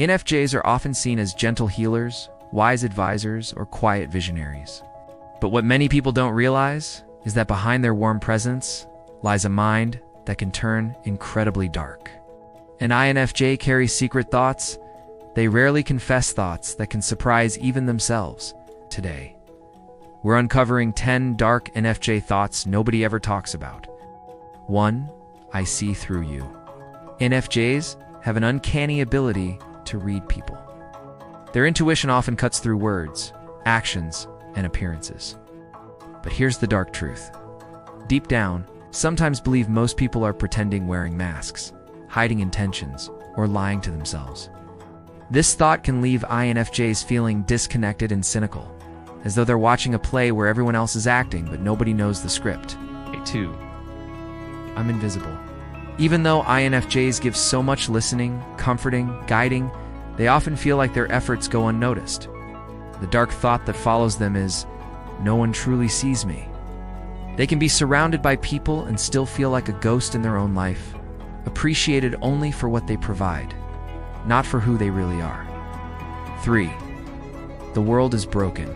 INFJs are often seen as gentle healers, wise advisors, or quiet visionaries. But what many people don't realize is that behind their warm presence lies a mind that can turn incredibly dark. An INFJ carries secret thoughts. They rarely confess thoughts that can surprise even themselves. Today, we're uncovering 10 dark INFJ thoughts nobody ever talks about. 1. I see through you. INFJs have an uncanny ability to read people. Their intuition often cuts through words, actions, and appearances. But here's the dark truth. Deep down, sometimes believe most people are pretending, wearing masks, hiding intentions, or lying to themselves. This thought can leave INFJs feeling disconnected and cynical, as though they're watching a play where everyone else is acting but nobody knows the script. 2. I'm invisible. Even though INFJs give so much listening, comforting, guiding, they often feel like their efforts go unnoticed. The dark thought that follows them is, no one truly sees me. They can be surrounded by people and still feel like a ghost in their own life, appreciated only for what they provide, not for who they really are. 3. The world is broken.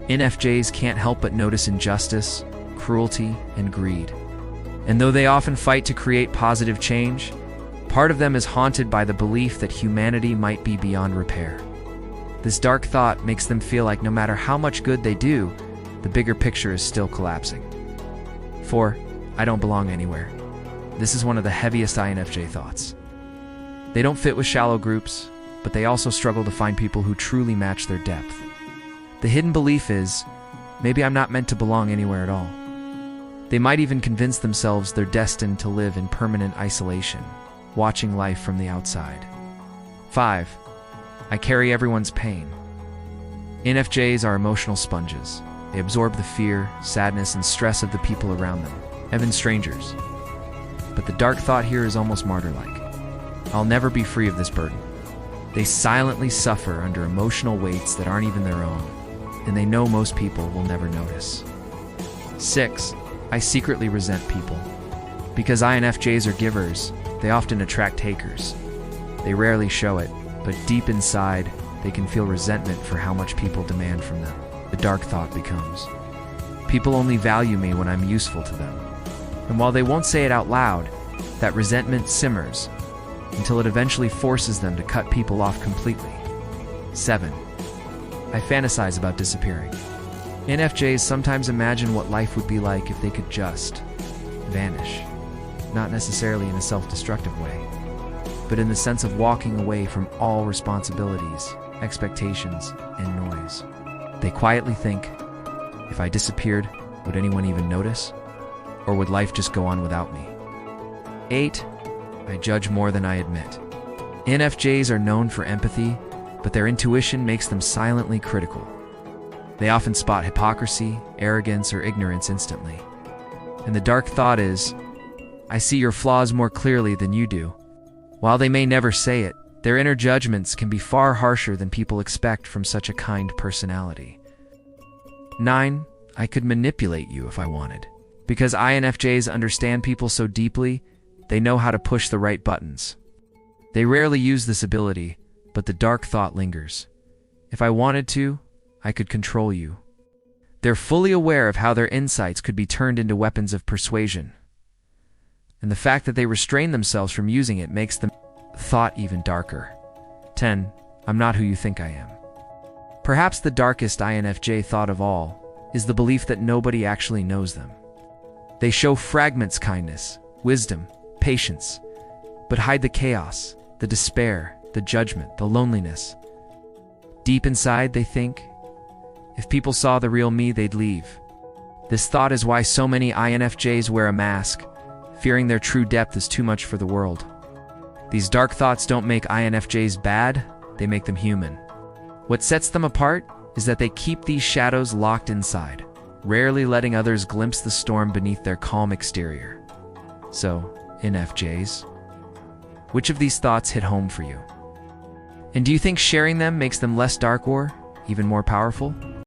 INFJs can't help but notice injustice, cruelty, and greed. And though they often fight to create positive change, part of them is haunted by the belief that humanity might be beyond repair. This dark thought makes them feel like no matter how much good they do, the bigger picture is still collapsing. 4. I don't belong anywhere. This is one of the heaviest INFJ thoughts. They don't fit with shallow groups, but they also struggle to find people who truly match their depth. The hidden belief is, maybe I'm not meant to belong anywhere at all. They might even convince themselves they're destined to live in permanent isolation, watching life from the outside. 5. I carry everyone's pain. INFJs are emotional sponges. They absorb the fear, sadness, and stress of the people around them, even strangers. But the dark thought here is almost martyr-like. I'll never be free of this burden. They silently suffer under emotional weights that aren't even their own, and they know most people will never notice. 6. I secretly resent people. Because INFJs are givers, they often attract takers. They rarely show it, but deep inside, they can feel resentment for how much people demand from them. The dark thought becomes, people only value me when I'm useful to them. And while they won't say it out loud, that resentment simmers until it eventually forces them to cut people off completely. 7. I fantasize about disappearing. INFJs sometimes imagine what life would be like if they could just vanish. Not necessarily in a self-destructive way, but in the sense of walking away from all responsibilities, expectations, and noise. They quietly think, if I disappeared, would anyone even notice? Or would life just go on without me? 8. I judge more than I admit. INFJs are known for empathy, but their intuition makes them silently critical. They often spot hypocrisy, arrogance, or ignorance instantly. And the dark thought is, I see your flaws more clearly than you do. While they may never say it, their inner judgments can be far harsher than people expect from such a kind personality. 9. I could manipulate you if I wanted. Because INFJs understand people so deeply, they know how to push the right buttons. They rarely use this ability, but the dark thought lingers. If I wanted to, I could control you. They're fully aware of how their insights could be turned into weapons of persuasion. And the fact that they restrain themselves from using it makes the thought even darker. 10. I'm not who you think I am. Perhaps the darkest INFJ thought of all is the belief that nobody actually knows them. They show fragments kindness, wisdom, patience, but hide the chaos, the despair, the judgment, the loneliness. Deep inside, they think, if people saw the real me, they'd leave. This thought is why so many INFJs wear a mask, fearing their true depth is too much for the world. These dark thoughts don't make INFJs bad, they make them human. What sets them apart is that they keep these shadows locked inside, rarely letting others glimpse the storm beneath their calm exterior. So, INFJs, which of these thoughts hit home for you? And do you think sharing them makes them less dark or even more powerful?